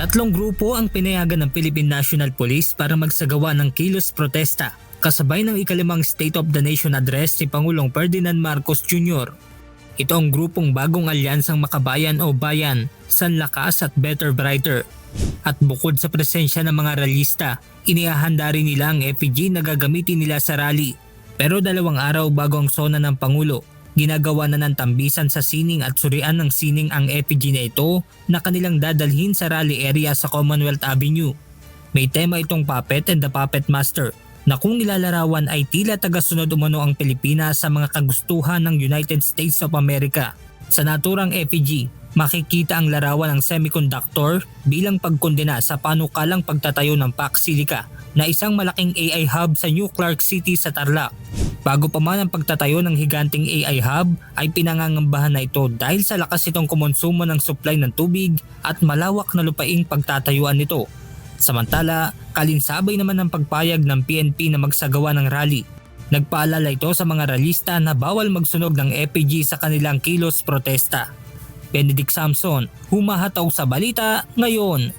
Tatlong grupo ang pinayagan ng Philippine National Police para magsagawa ng kilos protesta kasabay ng ikalimang State of the Nation Address ni Pangulong Ferdinand Marcos Jr. Ito ang grupong bagong alyansang Makabayan o Bayan, Sanlakas at Better Brighter. At bukod sa presensya ng mga rallyista, inihahanda rin nila ang effigy na gagamitin nila sa rally. Pero 2 araw bago ang sona ng Pangulo, ginagawa na ng tambisan sa sining at surian ng sining ang effigy na ito na kanilang dadalhin sa rally area sa Commonwealth Avenue. May tema itong Puppet and the Puppet Master na kung nilalarawan ay tila tagasunod umano ang Pilipinas sa mga kagustuhan ng United States of America. Sa naturang effigy, makikita ang larawan ng semiconductor bilang pagkondena sa panukalang pagtatayo ng PAC Silica na isang malaking AI hub sa New Clark City sa Tarlac. Bago pa man ang pagtatayo ng higanting AI hub ay pinangangambahan na ito dahil sa lakas itong kumonsumo ng supply ng tubig at malawak na lupaing pagtatayuan nito. Samantala, kalinsabay naman ang pagpayag ng PNP na magsagawa ng rally. Nagpaalala ito sa mga rallyista na bawal magsunog ng effigy sa kanilang kilos protesta. Benedict Samson, humahataw sa balita ngayon.